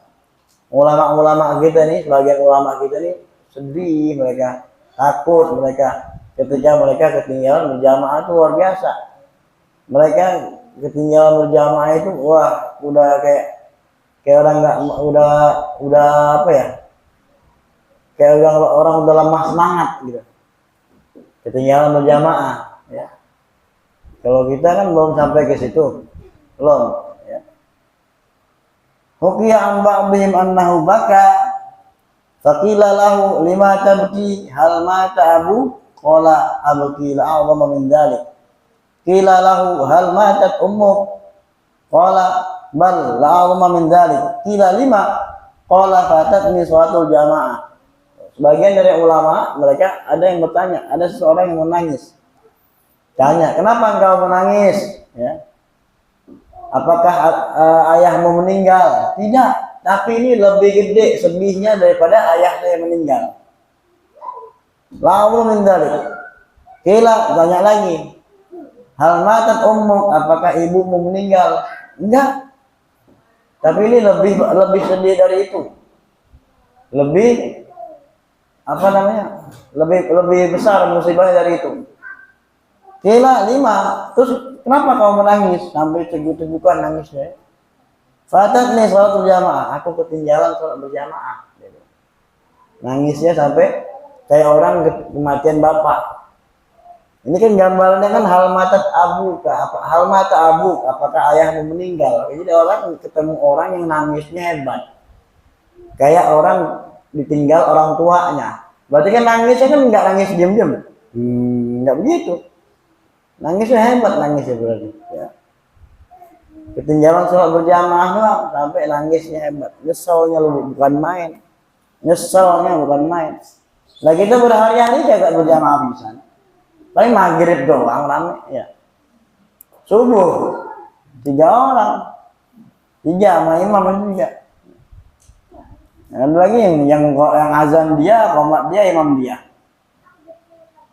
Ulama-ulama kita nih, sebagian ulama kita nih sedih, mereka takut, mereka ketika mereka ketinggalan berjamaah itu luar biasa. Mereka ketinggalan berjamaah itu wah udah kayak orang nggak udah apa ya? Kayak orang udah lemah semangat gitu. Ketinggalan berjamaah ya. Kalau kita kan belum sampai ke situ. Belum. Hukiya an ba'dihim annahu baka faqila lahu lima tabki hal mata abu qala abki la'azama min dhalik qila lahu hal matat ummuk qala bal la'azama min dhalik qila lima qala fatatni sholatul jamaah sebagian dari ulama mereka ada yang bertanya, ada seseorang yang menangis. Tanya, kenapa engkau menangis? Ya. Apakah ayahmu meninggal? Tidak, tapi ini lebih gede sedihnya daripada ayah saya meninggal. Lalu mendalik. Kila tanya lagi. Hal matat ummuk, apakah ibumu meninggal? Enggak. Tapi ini lebih sedih dari itu. Lebih apa namanya? Lebih besar musibahnya dari itu. Kila 5. Terus kenapa kau menangis? Sampai teguk-tegukan nangisnya. Fatat nih sholat berjamaah. Aku ketinggalan sholat berjamaah. Nangisnya sampai kayak orang kematian bapak. Ini kan gambarannya kan hal mata abu, hal mata abu. Apakah ayahmu meninggal? Jadi orang ketemu orang yang nangisnya hebat. Kayak orang ditinggal orang tuanya. Berarti kan nangisnya kan nggak nangis diam-diam. Nggak begitu. Nangisnya hebat nangisnya berarti. Ya. Ketinggalan sholat berjamaah doang sampai nangisnya hebat. Nyeselnya bukan main. Nyeselnya bukan main. Nah kita berhari-hari jaga berjamaah bisa. Paling maghrib doang rame ya. Subuh 3 orang. 3 sama imam juga. Ada lagi yang azan dia, qomat dia, imam dia.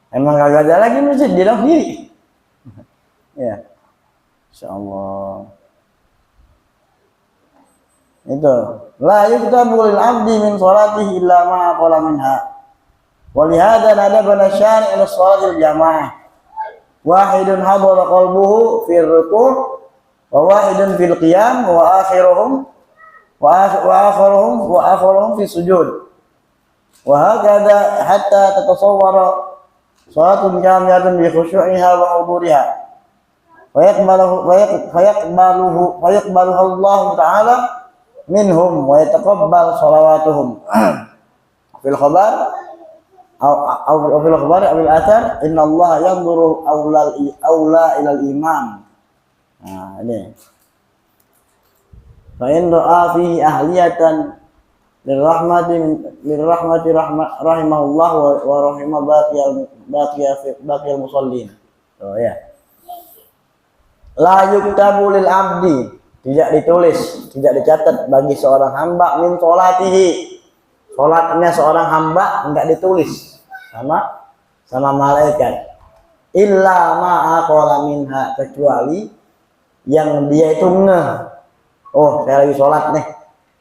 Emang kagak ada lagi masjid dia sendiri. Ya. Insyaallah. Itu. La yuktabu lil 'abdi min sholatihi illa ma qala minha. Wa li hadza nadabana syari' ila sholatil jamaah. Wahidun hadara qalbuhu fi ruku' wa wahidun fil qiyam wa akhiruhum fi sujud. Wa hakadha hatta tatasawwara sholatun kamiyatun bi khusyu'iha wa huduriha. Fayaqbaluhu Allah Ta'ala minhum wa yataqabbal sholawatuhum. Fil khabar أو في الأخبار أو الآثار إن الله ينظر أولى إلى الإمام. Nah ini. فإن رأى فيه أهلية للرحمة رحمه الله ورحم باقي المصلين. Oh ya. La yuktabu lil abdi, tidak ditulis, tidak dicatat bagi seorang hamba min sholatihi. Sholatnya seorang hamba enggak ditulis sama malaikat. Illa ma aqala minha, kecuali yang dia itu ngeh. Oh, saya lagi sholat nih.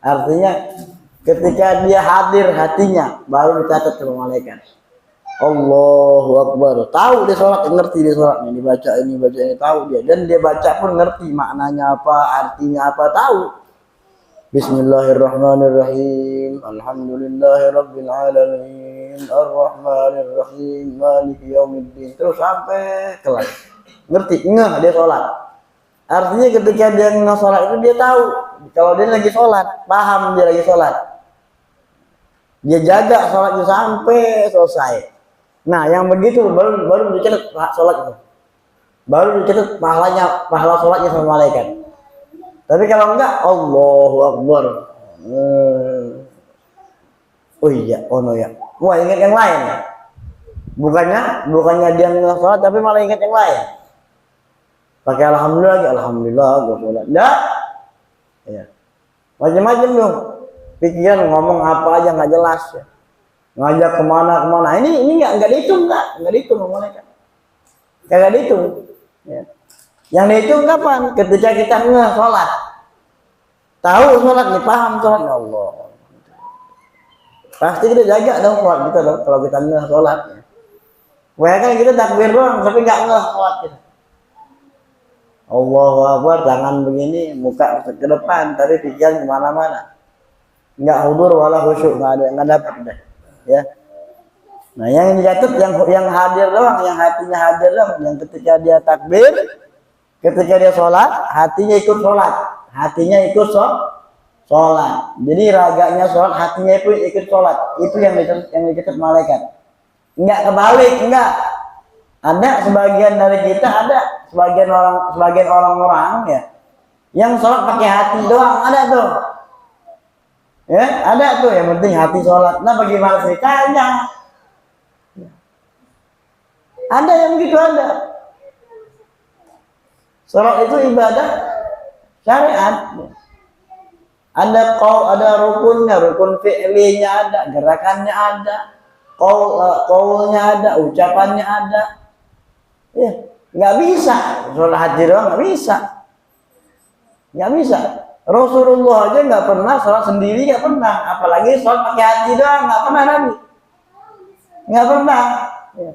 Artinya ketika dia hadir hatinya baru dicatat sama malaikat. Allahu Akbar. Tahu dia sholat, ngerti dia sholatnya, dibaca ini tahu dia, dan dia baca pun ngerti maknanya apa, artinya apa, tahu. Bismillahirrahmanirrahim. Alhamdulillahirabbil alamin. Arrahmanirrahim. Maliki yaumiddin. Terus sampai kelar. Ngerti, ngeh dia sholat. Artinya ketika dia ngeh sholat itu dia tahu kalau dia lagi sholat, paham dia lagi sholat. Dia jaga sholatnya sampai selesai. Nah, yang begitu baru dicatat sholat itu. Baru dicatat pahala sholatnya sama malaikat. Tapi kalau enggak, Allahu Akbar. Oh iya, no ya. Wah, ingat yang lain. Bukannya dia nggak sholat, tapi malah ingat yang lain. Pakai alhamdulillah, gue sholat. Enggak. Ya. Macam-macam dong. Pikiran ngomong apa aja nggak jelas. Ya. Ngajak kemana. Ini nggak dihitung, nggak dihitung malaikat. Nggak dihitung. Ya. Yang dihitung kapan? Ketika kita nggak sholat. Tahu sholat nih, paham sholat. Ya Allah. Pasti kita jaga dong sholat kita dong. Kalau kita nggak sholat. Ya. Kan kita takbir doang, tapi nggak nggak sholat kita. Allahu Akbar, tangan begini, muka ke depan, tapi pikiran kemana-mana. Nggak hudur wala khusyuk, nggak dapat deh. Ya. Nah, yang dicatat yang hadir doang, yang hatinya hadir doang, yang ketika dia takbir, ketika dia sholat, hatinya ikut sholat, Jadi raganya sholat, hatinya itu ikut sholat. Itu yang dicatat malaikat. Enggak kebalik, enggak. Ada sebagian dari kita, ada sebagian orang-orang ya, yang sholat pakai hati doang, ada tuh. Ya, ada tuh yang penting hati sholat. Nah, bagaimana ceritanya? Ada yang begitu ada. Sholat itu ibadah syariat. Ada rukunnya, rukun fi'linya ada, gerakannya ada, qaulnya ada, ucapannya ada. Ya, nggak bisa sholat hati doang, nggak bisa. Nggak bisa. Rasulullah aja nggak pernah sholat sendiri, nggak pernah. Apalagi sholat pakai hati doang, nggak pernah Nabi. Nggak pernah. Ya.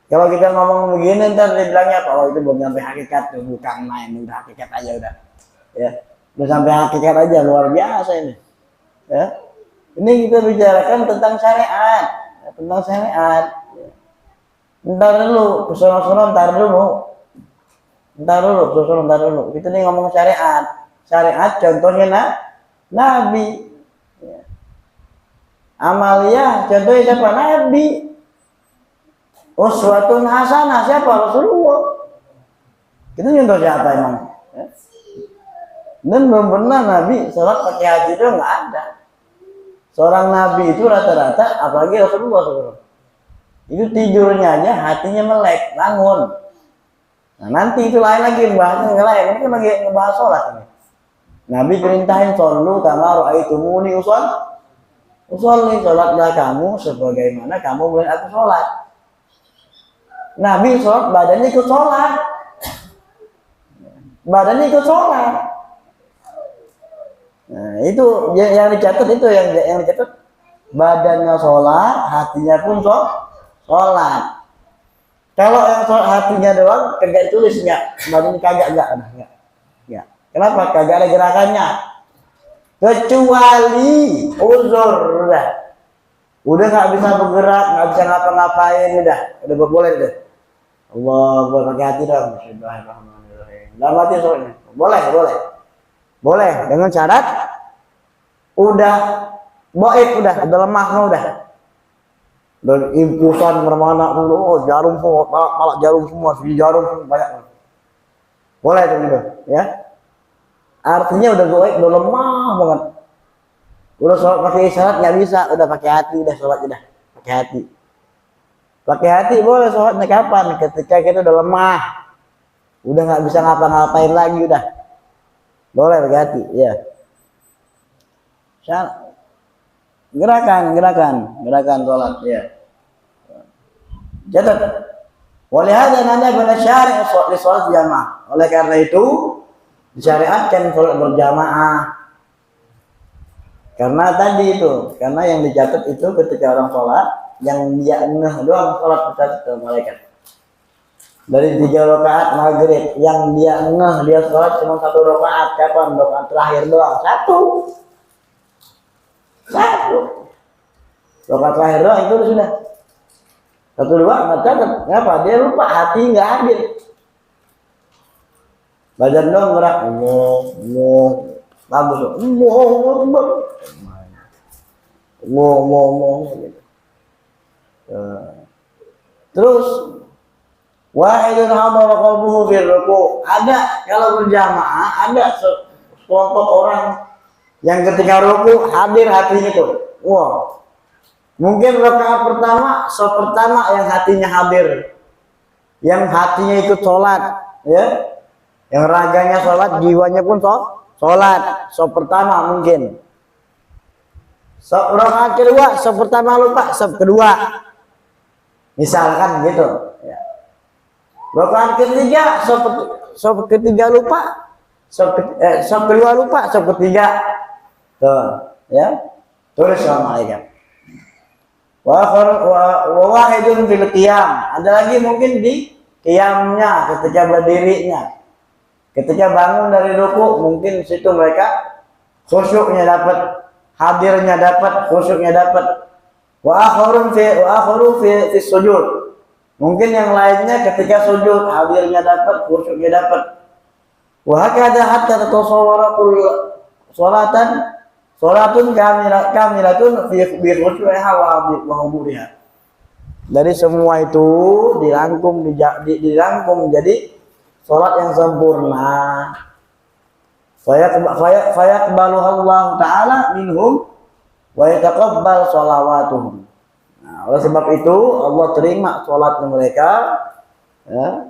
Kalau kita ngomong begini ntar dibilangnya kalau itu belum sampai hakikat, tuh bukan main, udah hakikat aja udah. Ya, udah sampai hakikat aja, luar biasa ini. Ya, ini kita bicarakan tentang syariat, ya, tentang syariat. Ya. Ntar dulu, kesono-sono ntar dulu. Ntar dulu. Kita nih ngomong syariat. Syariat contohnya Nabi. Ya. Amalia contohnya siapa? Nabi. Uswatun hasanah siapa? Rasulullah. Kita contoh siapa emang? Ya. Dan belum pernah Nabi sholat pakai hati itu nggak ada. Seorang Nabi itu rata-rata, apalagi Rasulullah. Itu tidurnya aja hatinya melek, bangun. Nah, nanti itu lain lagi bahasnya yang lain. Ini kan lagi ngebahas sholat ini. Nabi perintahin shollu kama ra'aitumuni usolli, sholatlah kamu sebagaimana kamu melihat aku sholat. Nabi sholat badannya ikut sholat. Badannya ikut sholat. Nah, itu yang dicatat, itu yang dicatat badannya sholat, hatinya pun sholat. Kalau yang sholat hatinya doang kagak ditulis, nggak, badannya kagak nggak. Kenapa? Kagak ada gerakannya. Kecuali uzur udah nggak bisa bergerak, nggak bisa ngapa-ngapain, udah boleh deh. Allah pakai hati dong. Bismillahirrahmanirrahim. Dalam hati soalnya. Boleh dengan syarat udah baik, udah lemah, udah. Dan impulsan bermana dulu, jarum semua, palak jarum semua, jarum semua banyak. Boleh itu gitu, ya. Artinya udah baik, udah lemah banget. Udah sholat pakai isyarat nggak bisa, udah pakai hati, udah sholat udah pakai hati. Pakai hati boleh sholatnya kapan? Ketika kita udah lemah, udah nggak bisa ngapa-ngapain lagi, udah boleh pakai hati, ya. Gerakan sholat, ya. Catat. Walihada nada pada syari' sholat jamaah. Oleh karena itu disyariatkan sholat berjamaah. Karena tadi itu, karena yang dicatat itu ketika orang sholat, yang dia ngeh doang sholat tercatat ke malaikat. Dari 3 rakaat maghrib, yang dia ngeh dia sholat cuma 1 rakaat. Kapan? Rakaat terakhir doang. Satu. Rakaat terakhir doang itu sudah. 1, 2 nggak catat. Kenapa? Dia lupa, hati nggak hadir. Badan doang gerak. Bagus tuh. Gitu. Terus wahidun hadara qalbuhu fil ruku'. Ada kalau berjamaah, ada sekelompok orang yang ketika ruku hadir hatinya tuh. Wah. Mungkin rakaat pertama, pertama yang hatinya hadir. Yang hatinya ikut sholat, ya. Yang raganya sholat, jiwanya pun sholat. Pertama mungkin. Rakaat kedua, pertama lupa, kedua. Misalkan gitu, ya. Rakaat ketiga, ketiga lupa, kedua lupa, ketiga. Tuh, ya. Tulis sama malaikat. Wahidun fil qiyam. Ada lagi mungkin di qiyamnya, ketika berdirinya. Ketika bangun dari ruku, mungkin situ mereka khusyuknya dapat, hadirnya dapat, khusyuknya dapat. Wa akharu fi sujud. Mungkin yang lainnya ketika sujud, hadirnya dapat, khusyuknya dapat. Wa hakada hatta tatasawwara sholatun kamilatun fi khushu'iha wa huduriha. Dari semua itu dirangkum menjadi sholat yang sempurna. fayaqbaluhallahu ta'ala minhum wa yataqabbal sholawatuhum. Nah, oleh sebab itu Allah terima sholatnya mereka, ya.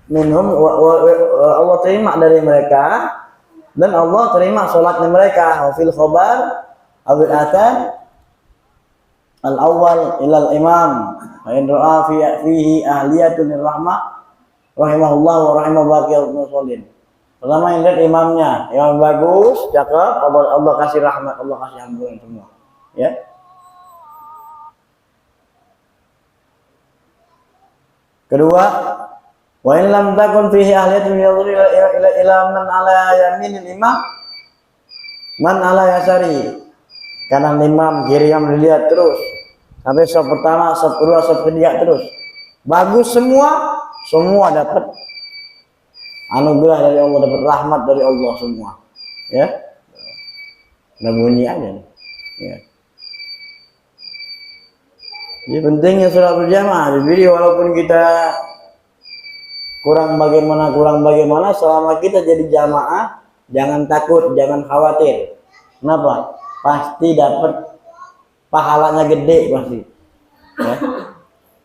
Minhum Allah terima dari mereka, dan Allah terima sholatnya mereka. Wa fil khabar awil atan al awal ilal imam wa in ra'a fihi ahliyatun rahmah rahimahullah wa rahimah baqiyal musallin. Pertama yang lihat imamnya, imam bagus, cakep, Allah kasih rahmat, Allah kasih ampunan semua. Ya. Kedua, wa in lam takun fihi ahliyatun ila man ala yaminil imam man ala yasari. Kanan imam, kiri imam dilihat terus sampai sop pertama, sop kedua, sop ketiga terus. Bagus semua, semua dapat anugerah dari Allah, dapat rahmat dari Allah semua. Ya. Nah bunyi aja nih. Ya. Jadi pentingnya sholat berjamaah. Jadi walaupun kita kurang bagaimana, selama kita jadi jamaah, jangan takut, jangan khawatir. Kenapa? Pasti dapat pahalanya gede pasti. Ya.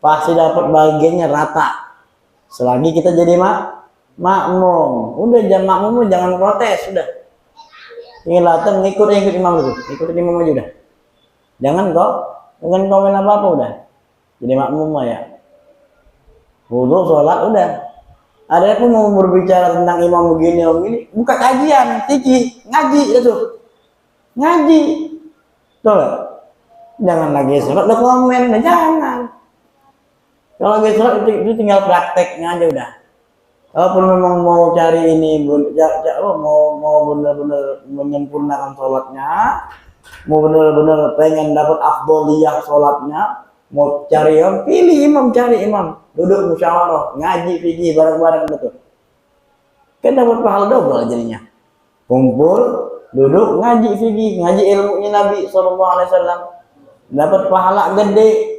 Pasti dapat bagiannya rata. Selagi kita jadi makmum. Udah jangan makmum, jangan protes, sudah. Ingin latihan ngikut imam dulu, ikutin imam aja udah. Jangan komen apa udah. Jadi makmum mah ya. Wudu, sholat udah. Ada pun mau berbicara tentang imam begini, buka kajian, tiki, ngaji itu. Ngaji. Tuh. Jangan lagi sholat lo komen, jangan. Kalau lagi sholat itu tinggal prakteknya aja udah. Kalaupun memang mau cari ini, mau benar-benar menyempurnakan sholatnya, mau benar-benar pengen dapat afdoliyah sholatnya, mau cari imam, pilih imam, cari imam, duduk musyawarah, ngaji fikih bareng-bareng betul. Kan dapat pahala double jadinya. Kumpul, duduk, ngaji fikih, ngaji ilmunya Nabi SAW, dapat pahala gede.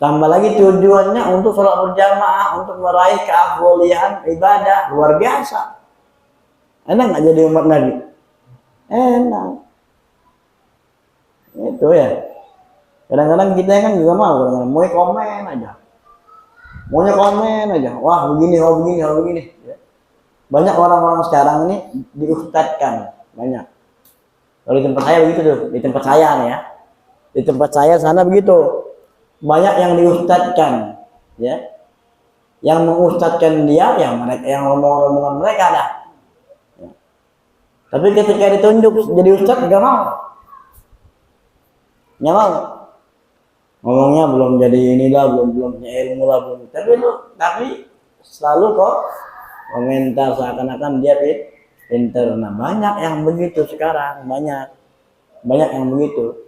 Tambah lagi tujuannya untuk sholat berjamaah, untuk meraih keafdolian ibadah luar biasa. Enak nggak jadi umat Nabi? Enak. Itu ya. Kadang-kadang kita kan juga mau, mau komen aja. Maunya komen aja. Wah begini, begini. Banyak orang-orang sekarang ini diustadkan, banyak. Kalau di tempat saya begitu tuh, di tempat saya nih ya. Di tempat saya sana begitu. Banyak yang diustadkan, ya. Yang mengustadkan dia, yang ngomong-ngomongan mereka dah. Ya. Tapi ketika ditunjuk jadi ustad nggak mau. Nggak mau. Ngomongnya belum jadi inilah, belum punya ilmu lah, belum. Tapi selalu kok komentar seakan-akan dia pinter. Nah, banyak yang begitu sekarang, banyak yang begitu.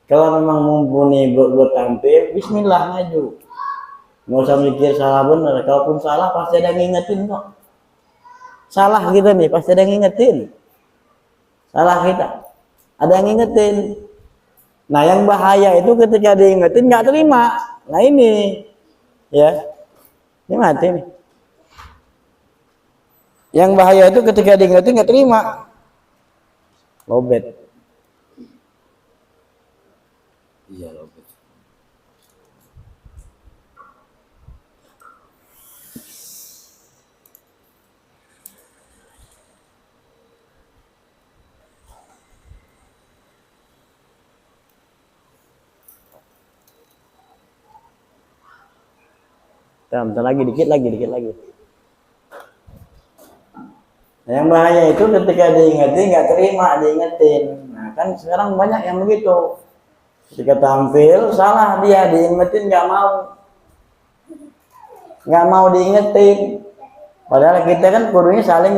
Kalau memang mumpuni buat tampil, bismillah maju. Nggak usah mikir salah benar. Kalaupun salah pasti ada yang ngingetin kok. Salah kita nih pasti ada yang ngingetin. Salah kita, ada yang ngingetin. Nah yang bahaya itu ketika diingetin nggak terima. Nah ini, ya, ini mati nih. Yang bahaya itu ketika diingetin nggak terima, lobet. Iya lobet. Bentar lagi, dikit lagi. Yang bahaya itu ketika diingetin nggak terima, diingetin. Nah kan sekarang banyak yang begitu. Ketika tampil salah dia, diingetin nggak mau diingetin. Padahal kita kan kudunya saling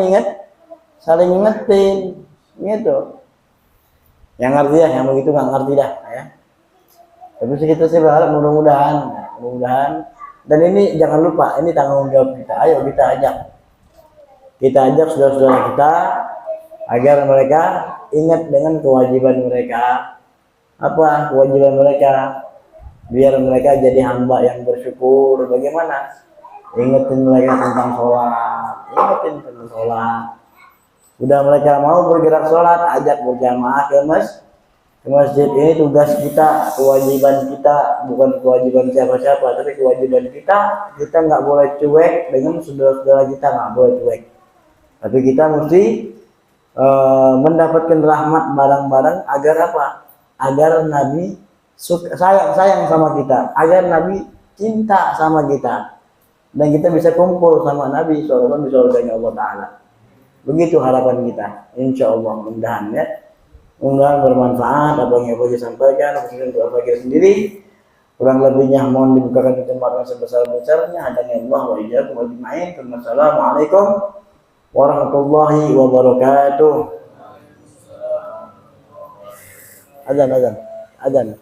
ingetin, gitu. Yang ngerti ya, yang begitu nggak ngerti dah, ya. Tapi kita sih berharap mudah-mudahan. Dan ini jangan lupa, ini tanggung jawab kita. Ayo kita ajak saudara-saudara kita agar mereka ingat dengan kewajiban mereka. Apa kewajiban mereka? Biar mereka jadi hamba yang bersyukur. Bagaimana? Ingetin mereka tentang sholat, ingetin tentang sholat. Udah mereka mau bergerak sholat, ajak berjamaah ke masjid. Ini tugas kita, kewajiban kita, bukan kewajiban siapa-siapa, tapi kewajiban kita. Kita nggak boleh cuek dengan saudara-saudara kita, nggak boleh cuek. Tapi kita mesti mendapatkan rahmat bareng-bareng agar apa? Agar Nabi sayang sama kita, agar Nabi cinta sama kita, dan kita bisa kumpul sama Nabi SAW di surganya Allah Ta'ala. Begitu harapan kita, insya Allah. Mudah-mudahan ya, mudah-mudahan bermanfaat apa yang saya sampaikan. Khususnya untuk Al-Fakir sendiri, kurang lebihnya mohon dibukakan kesempatan sebesar-besarnya. Hadanya Allah wa iyyakum ajma'in. Wassalamualaikum warahmatullahi wabarakatuh. Azan.